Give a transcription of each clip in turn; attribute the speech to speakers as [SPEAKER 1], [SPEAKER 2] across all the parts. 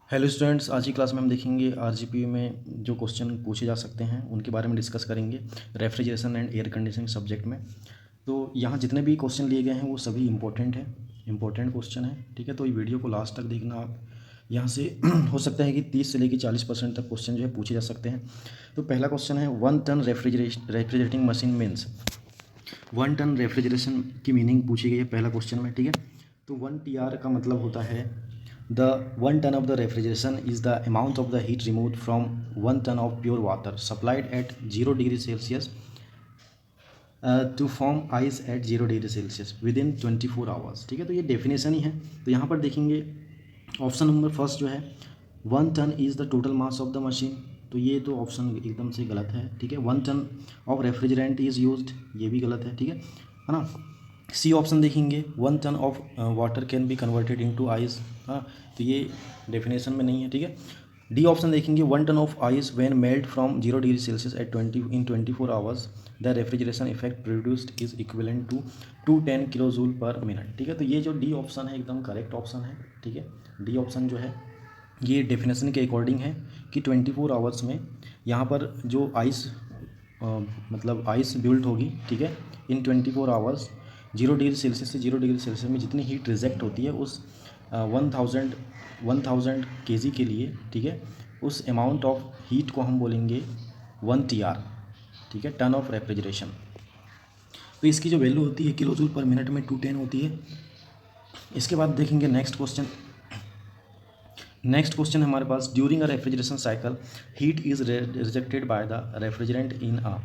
[SPEAKER 1] Hello students, आज की class में हम देखेंगे आरजीपी में जो क्वेश्चन पूछे जा सकते हैं उनके बारे में डिस्कस करेंगे refrigeration and air conditioning subject में। तो यहाँ जितने भी क्वेश्चन लिए गए हैं वो सभी इंपॉर्टेंट हैं, इंपॉर्टेंट क्वेश्चन है। ठीक है, तो ये वीडियो को लास्ट तक देखना आप। यहाँ से हो सकता है कि 30 से लेकर 40% तक क्वेश्चन जो है पूछे जा सकते हैं। तो पहला क्वेश्चन है 1 ton refrigerating machine means. 1 ton refrigeration की मीनिंग पूछी गई है पहला क्वेश्चन में। ठीक है, तो 1 TR का मतलब होता है The 1 ton of the refrigeration is the amount of the heat removed from 1 ton of pure water supplied at 0 degree Celsius to form ice at 0 degree Celsius within 24 hours। ठीक है, तो ये डेफिनेशन ही है। तो यहाँ पर देखेंगे ऑप्शन नंबर फर्स्ट जो है 1 ton is the total mass of the machine. तो ये तो ऑप्शन एकदम से गलत है। ठीक है, 1 ton of refrigerant is used, ये भी गलत है। ठीक है ना। सी ऑप्शन देखेंगे 1 ton of water can be converted into ice. हाँ, तो ये डेफिनेशन में नहीं है। ठीक है, डी ऑप्शन देखेंगे 1 ton of ice when melt from 0 degree Celsius at 24 hours the refrigeration effect produced is equivalent to 210 kilo joule per minute. ठीक है, तो ये जो डी ऑप्शन है एकदम करेक्ट ऑप्शन है। ठीक है, डी ऑप्शन जो है ये डेफिनेशन के अकॉर्डिंग है कि 24 आवर्स में यहाँ पर जो आइस मतलब आइस बिल्ट होगी। ठीक है, इन 24 आवर्स 0 डिग्री सेल्सियस से 0 डिग्री सेल्सियस में जितनी हीट रिजेक्ट होती है उस 1000 केजी के लिए। ठीक है, उस अमाउंट ऑफ हीट को हम बोलेंगे 1 TR। ठीक है, टन ऑफ रेफ्रिजरेशन। तो इसकी जो वैल्यू होती है किलो जूल पर मिनट में 210 होती है। इसके बाद देखेंगे नेक्स्ट क्वेश्चन। नेक्स्ट क्वेश्चन हमारे पास during a refrigeration cycle heat is rejected by the refrigerant in a.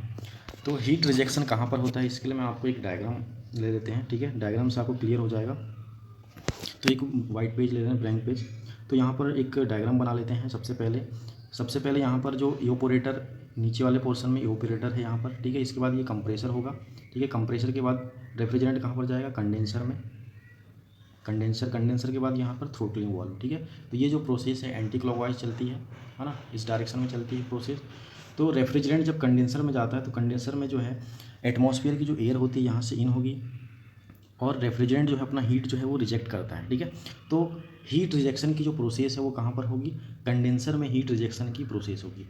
[SPEAKER 1] तो हीट रिजेक्शन कहाँ पर होता है, इसके लिए मैं आपको एक डायग्राम ले लेते हैं। ठीक है, डायग्राम से आपको क्लियर हो जाएगा। तो एक वाइट पेज ले रहे हैं, ब्लैंक पेज। तो यहाँ पर एक डायग्राम बना लेते हैं। सबसे पहले यहाँ पर जो इवोपोरेटर नीचे वाले पोर्शन में इवोपोरेटर है यहाँ पर। ठीक है, इसके बाद ये कंप्रेसर होगा। ठीक है, कंप्रेसर के बाद रेफ्रिजरेंट कहाँ पर जाएगा, कंडेंसर में। कंडेंसर के बाद यहाँ पर थ्रोटलिंग वाल्व। ठीक है, तो ये जो प्रोसेस है एंटी क्लॉकवाइज चलती है ना, इस डायरेक्शन में चलती है प्रोसेस। तो रेफ्रिजरेंट जब कंडेंसर में जाता है तो कंडेंसर में जो है एटमॉस्फेयर की जो एयर होती है यहाँ से इन होगी और रेफ्रिजरेंट जो है अपना हीट जो है वो रिजेक्ट करता है। ठीक है, तो हीट रिजेक्शन की जो प्रोसेस है वो कहाँ पर होगी, कंडेंसर में हीट रिजेक्शन की प्रोसेस होगी।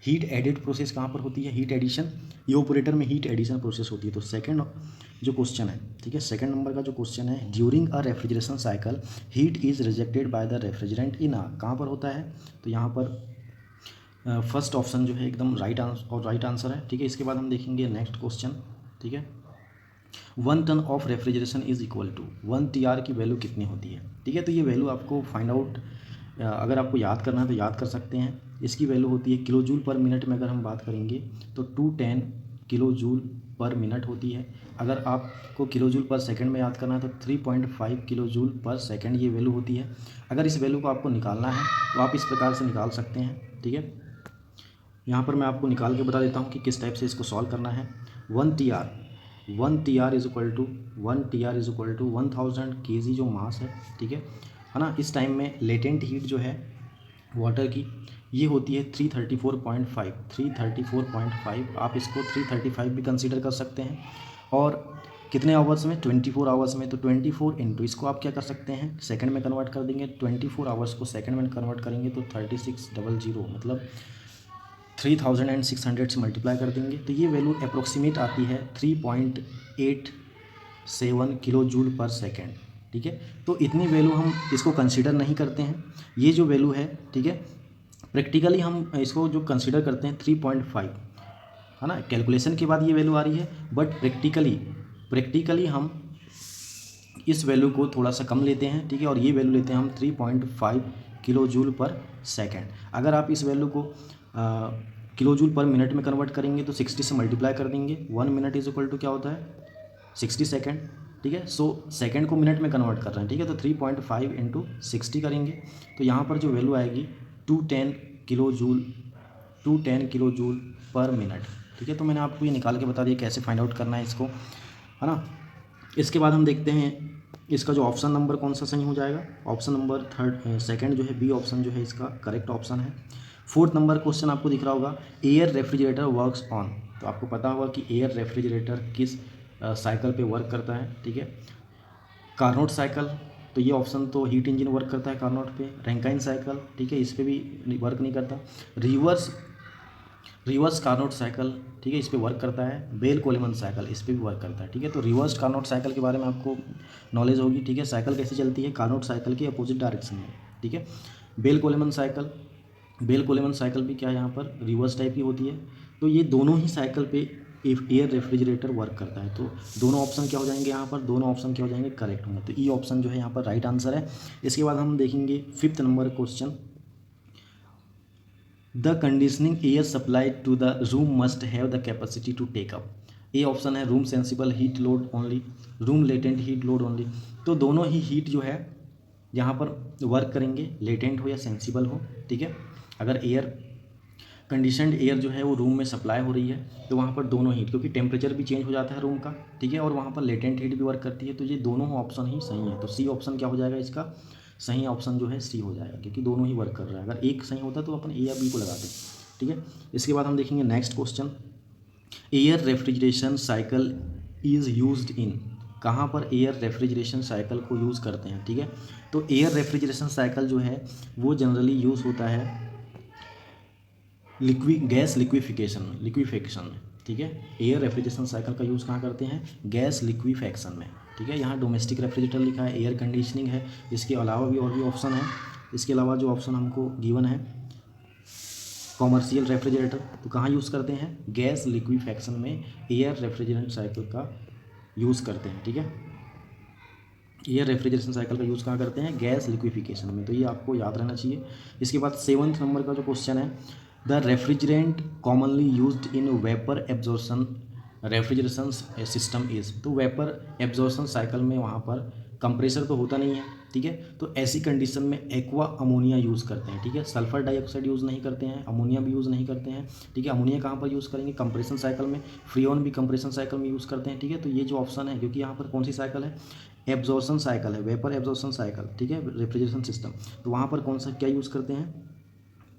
[SPEAKER 1] हीट एडिड प्रोसेस कहाँ पर होती है, हीट एडिशन। इवोपोरेटर में हीट एडिशन प्रोसेस होती है। तो सेकंड जो क्वेश्चन है, ठीक है, सेकंड नंबर का जो क्वेश्चन है during a refrigeration cycle heat is rejected by the refrigerant in a, कहाँ पर होता है, तो यहाँ पर फर्स्ट ऑप्शन जो है एकदम राइट आंसर है। ठीक है, इसके बाद हम देखेंगे नेक्स्ट क्वेश्चन। ठीक है, 1 ton of refrigeration is equal to 1 TR की वैल्यू कितनी होती है। ठीक है, तो ये वैल्यू आपको फाइंड आउट अगर आपको याद करना है तो याद कर सकते हैं। इसकी वैल्यू होती है किलो जूल पर मिनट में। अगर हम बात करेंगे तो 210 किलो जूल पर मिनट होती है। अगर आपको किलो जूल पर सेकंड में याद करना है तो 3.5 किलो जूल पर सेकंड ये वैल्यू होती है। अगर इस वैल्यू को आपको निकालना है तो आप इस प्रकार से निकाल सकते हैं। ठीक है, यहाँ पर मैं आपको निकाल के बता देता हूँ कि किस टाइप से इसको सॉल्व करना है। 1 TR is equal to 1000 kg जो मास है ना। इस टाइम में लेटेंट हीट जो है वाटर की ये होती है 334.5। आप इसको 335 भी कंसीडर कर सकते हैं। और कितने आवर्स में, 24 आवर्स में। तो 24 इंटू इसको आप क्या कर सकते हैं, सेकंड में कन्वर्ट कर देंगे। 24 आवर्स को सेकंड में कन्वर्ट करेंगे तो 3600 मतलब 3600 से मल्टीप्लाई कर देंगे तो ये वैल्यू अप्रोक्सीमेट आती है 3.87 किलो जूल पर सेकेंड। ठीक है, तो इतनी वैल्यू हम इसको कंसीडर नहीं करते हैं। ये जो वैल्यू है, ठीक है, प्रैक्टिकली हम इसको जो कंसीडर करते हैं 3.5 है ना। कैलकुलेशन के बाद ये वैल्यू आ रही है, बट प्रैक्टिकली हम इस वैल्यू को थोड़ा सा कम लेते हैं। ठीक है, और ये वैल्यू लेते हैं हम 3.5 किलो जूल पर सेकेंड। अगर आप इस वैल्यू को किलो जूल पर मिनट में कन्वर्ट करेंगे तो 60 से मल्टीप्लाई कर देंगे। 1 मिनट इज इक्वल टू क्या होता है, 60 सेकेंड। ठीक है, सो सेकेंड को मिनट में कन्वर्ट कर रहे हैं। ठीक है, तो 3.5 इंटू 60 करेंगे तो यहाँ पर जो वैल्यू आएगी 210 किलो जूल पर मिनट। ठीक है, तो मैंने आपको ये निकाल के बता दिया कैसे फाइंड आउट करना है इसको, है ना। इसके बाद हम देखते हैं इसका जो ऑप्शन नंबर कौन सा सही हो जाएगा। ऑप्शन नंबर सेकंड जो है बी ऑप्शन जो है इसका करेक्ट ऑप्शन है। फोर्थ नंबर क्वेश्चन आपको दिख रहा होगा एयर रेफ्रिजरेटर वर्क्स ऑन। तो आपको पता होगा कि एयर रेफ्रिजरेटर किस साइकिल पे वर्क करता है। ठीक है, कार्नोट साइकिल, तो ये ऑप्शन तो हीट इंजन वर्क करता है कार्नोट पे। रैंकाइन साइकिल, ठीक है, इस पर भी वर्क नहीं करता। रिवर्स कार्नोट साइकिल, ठीक है, इस पर वर्क करता है। बेल कोलेमन साइकिल, इस पर भी वर्क करता है, ठीक है। तो रिवर्स कार्नोट साइकिल के बारे में आपको नॉलेज होगी, ठीक है। साइकिल कैसे चलती है, कार्नोट साइकिल के अपोजिट डायरेक्शन में, ठीक है। बेल कोलेमन साइकिल भी क्या है, यहाँ पर रिवर्स टाइप की होती है। तो ये दोनों ही साइकिल पे एयर रेफ्रिजरेटर वर्क करता है। तो दोनों ऑप्शन क्या हो जाएंगे, यहाँ पर दोनों ऑप्शन क्या हो जाएंगे, करेक्ट होंगे। तो ई ऑप्शन जो है यहाँ पर राइट आंसर है। इसके बाद हम देखेंगे 5th number question. The conditioning air supply to the room must have the capacity to take up. A option है room sensible heat load only, room latent heat load only. तो दोनों ही heat जो है यहाँ पर वर्क करेंगे, latent हो या सेंसिबल हो, ठीक है। अगर एयर कंडीशनड एयर जो है वो रूम में सप्लाई हो रही है तो वहाँ पर दोनों हीट, क्योंकि टेम्परेचर भी चेंज हो जाता है रूम का, ठीक है, और वहाँ पर लेटेंट हीट भी वर्क करती है। तो ये दोनों ऑप्शन ही सही है। तो सी ऑप्शन क्या हो जाएगा, इसका सही ऑप्शन जो है सी हो जाएगा, क्योंकि दोनों ही वर्क कर रहा है। अगर एक सही होता तो अपन ए या बी को लगाते, ठीक है। इसके बाद हम देखेंगे next question. Air refrigeration cycle is used in, कहाँ पर एयर रेफ्रिजरेशन साइकिल को यूज़ करते हैं, ठीक है। तो एयर रेफ्रिजरेशन साइकिल जो है वो जनरली यूज़ होता है गैस लिक्विफिकेशन में, ठीक है। एयर रेफ्रिजरेशन साइकिल का यूज़ कहाँ करते हैं, गैस लिक्विफैक्शन में, ठीक है। यहाँ डोमेस्टिक रेफ्रिजरेटर लिखा है, एयर कंडीशनिंग है, इसके अलावा भी और भी ऑप्शन है। इसके अलावा जो ऑप्शन हमको गिवन है कॉमर्शियल रेफ्रिजरेटर, तो कहाँ यूज़ करते हैं, गैस लिक्विफैक्शन में एयर रेफ्रिजरेंट साइकिल का यूज़ करते हैं, ठीक है। एयर रेफ्रिजरेशन साइकिल का यूज़ कहाँ करते हैं, गैस लिक्विफिकेशन में। तो ये आपको याद रहना चाहिए। इसके बाद 7th नंबर का जो क्वेश्चन है, the refrigerant commonly used in vapour absorption refrigeration system is. तो वेपर एब्जॉर्प्शन साइकिल में वहाँ पर कंप्रेसर तो होता नहीं है, ठीक है। तो ऐसी कंडीशन में एक्वा अमोनिया यूज़ करते हैं, ठीक है। सल्फर डाइऑक्साइड यूज़ नहीं करते हैं, अमोनिया भी यूज़ नहीं करते हैं, ठीक है। अमोनिया कहाँ पर यूज़ करेंगे, कंप्रेशन साइकिल में। फ्रीऑन भी कंप्रेशन साइकिल में यूज़ करते हैं, ठीक है। तो ये जो ऑप्शन है, क्योंकि यहाँ पर कौन सी साइकिल है, एब्जॉर्प्शन साइकिल है, वेपर एब्जॉर्प्शन साइकिल, ठीक है, रेफ्रिजरेशन सिस्टम। तो वहाँ पर कौन सा क्या यूज़ करते हैं,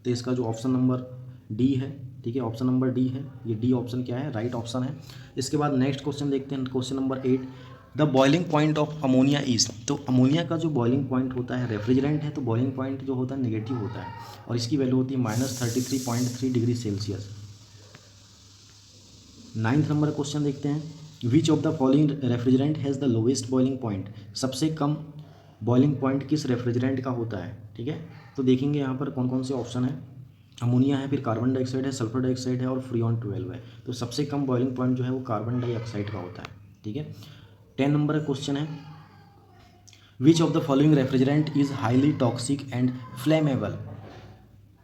[SPEAKER 1] तो इसका जो ऑप्शन नंबर डी है, ठीक है, ऑप्शन नंबर डी है। ये डी ऑप्शन क्या है, राइट ऑप्शन है। इसके बाद नेक्स्ट क्वेश्चन देखते हैं, question number 8। The boiling point of ammonia is. तो अमोनिया का जो बॉइलिंग पॉइंट होता है, रेफ्रिजरेंट है तो बॉइलिंग पॉइंट जो होता है नेगेटिव होता है, और इसकी वैल्यू होती है -33.3 degree Celsius. 9th number question देखते हैं। विच of the following refrigerant has the lowest boiling point. सबसे कम बॉइलिंग पॉइंट किस रेफ्रिजरेंट का होता है, ठीक है। तो देखेंगे यहाँ पर कौन कौन से ऑप्शन है। अमोनिया है, फिर कार्बन डाइऑक्साइड है, सल्फर डाइऑक्साइड है, और फ्रीऑन 12 है। तो सबसे कम बॉइलिंग पॉइंट जो है वो कार्बन डाइऑक्साइड का होता है, ठीक है। 10 नंबर का क्वेश्चन है। Which of the following refrigerant is highly toxic and flammable.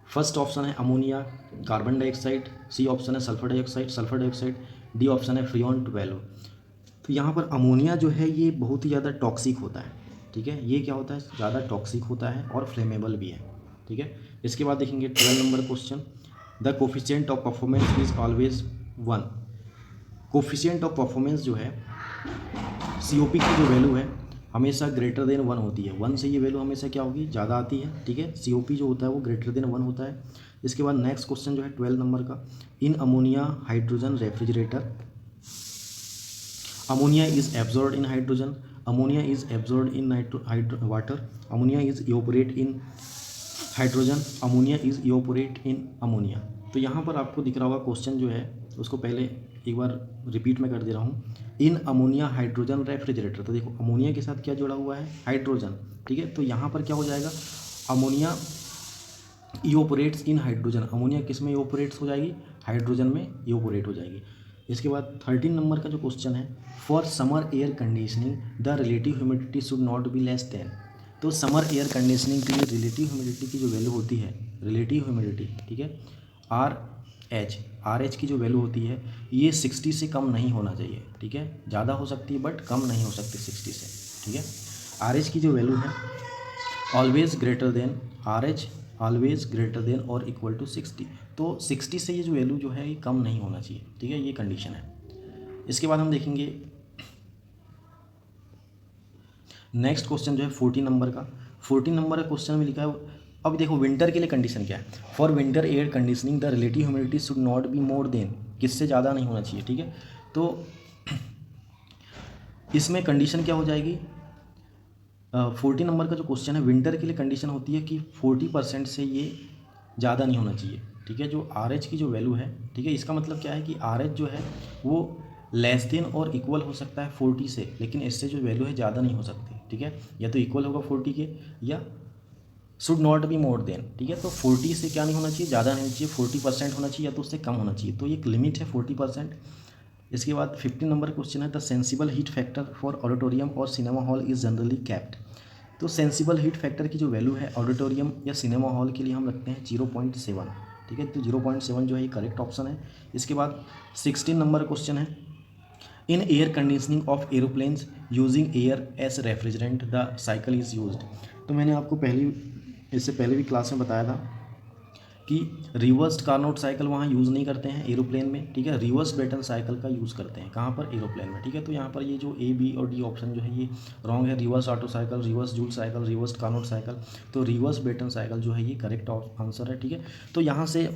[SPEAKER 1] First option है ammonia, carbon dioxide. C option है सल्फर डाइऑक्साइड। डी ऑप्शन है फ्रीऑन 12। तो यहाँ पर अमोनिया जो है ये बहुत ही ज़्यादा टॉक्सिक होता है, ठीक है। ये क्या होता है, ज़्यादा टॉक्सिक होता है और फ्लेमेबल भी है, ठीक है। इसके बाद देखेंगे 12 number question. The coefficient of performance is always 1। Coefficient of performance जो है, COP की जो वैल्यू है हमेशा ग्रेटर देन 1 होती है। 1 से ये वैल्यू हमेशा क्या होगी, ज़्यादा आती है, ठीक है। COP जो होता है वो ग्रेटर देन 1 होता है। इसके बाद नेक्स्ट क्वेश्चन जो है 12 नंबर का। In ammonia hydrogen refrigerator, ammonia is absorb in hydrogen, ammonia is absorb in water, ammonia is evaporate in hydrogen, ammonia is evaporate in ammonia. तो यहाँ पर आपको दिख रहा होगा क्वेश्चन जो है उसको पहले एक बार रिपीट में कर दे रहा हूँ। इन अमोनिया हाइड्रोजन रेफ्रिजरेटर, तो देखो अमोनिया के साथ क्या जुड़ा हुआ है, हाइड्रोजन, ठीक है। तो यहाँ पर क्या हो जाएगा, अमोनिया इवोपोरेट्स इन हाइड्रोजन, अमोनिया किस में इवोपोरेट्स हो जाएगी, हाइड्रोजन में इवोपोरेट हो जाएगी। इसके बाद 13 नंबर का जो क्वेश्चन है, for summer air conditioning the relative humidity should not be less than. तो समर एयर कंडीशनिंग के लिए रिलेटिव ह्यूमिडिटी की जो वैल्यू होती है, रिलेटिव ह्यूमिडिटी, ठीक है, RH की जो वैल्यू होती है ये 60 से कम नहीं होना चाहिए, ठीक है। ज़्यादा हो सकती है बट कम नहीं हो सकती 60 से, ठीक है। RH की जो वैल्यू है always greater than, RH always greater than और इक्वल टू 60। तो 60 से ये जो वैल्यू जो है ये कम नहीं होना चाहिए, ठीक है, ये कंडीशन है। इसके बाद हम देखेंगे नेक्स्ट क्वेश्चन जो है 14 नंबर का। 14 नंबर का क्वेश्चन में लिखा है, अब देखो विंटर के लिए कंडीशन क्या है, for winter air conditioning the relative humidity should not be more than, किससे ज़्यादा नहीं होना चाहिए, ठीक है। तो इसमें कंडीशन क्या हो जाएगी, 14 नंबर का जो क्वेश्चन है, विंटर के लिए कंडीशन होती है कि 40% से ये ज़्यादा नहीं होना चाहिए, ठीक है। जो आर एच की जो वैल्यू है, ठीक है, इसका मतलब क्या है कि आर एच जो है वो लेस देन और इक्वल हो सकता है 40 से, लेकिन इससे जो वैल्यू है ज़्यादा नहीं हो सकती, ठीक है। या तो इक्वल होगा 40 के, या should not be more than, ठीक है। तो 40 से क्या नहीं होना चाहिए, ज़्यादा नहीं होना चाहिए, 40% होना चाहिए, या तो उससे कम होना चाहिए। तो एक लिमिट है 40%। इसके बाद 15 नंबर क्वेश्चन है, the sensible heat factor for auditorium और cinema hall is generally kept. तो सेंसिबल हीट फैक्टर की जो वैल्यू है ऑडिटोरियम या सिनेमा हॉल के लिए हम रखते हैं 0.7, ठीक है। तो 0.7 जो है ये करेक्ट ऑप्शन है। इसके बाद 16 नंबर क्वेश्चन है, in air conditioning of aeroplanes using air as refrigerant the cycle is used. तो मैंने आपको इससे पहले भी क्लास में बताया था कि रिवर्स्ड कार्नोट साइकिल वहाँ यूज़ नहीं करते हैं एरोप्लेन में, ठीक है। रिवर्स बेटन साइकिल का यूज़ करते हैं कहाँ पर, एरोप्लेन में, ठीक है। तो यहाँ पर ये जो ए बी और डी ऑप्शन जो है ये रॉन्ग है। Reverse auto cycle, reverse joule cycle, reverse Carnot cycle, तो रिवर्स बेटन साइकिल जो है ये करेक्ट आंसर है, ठीक है। तो यहाँ से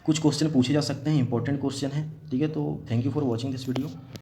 [SPEAKER 1] कुछ क्वेश्चन पूछे जा सकते हैं, इंपॉर्टेंट क्वेश्चन है, ठीक है। तो thank you for watching this video.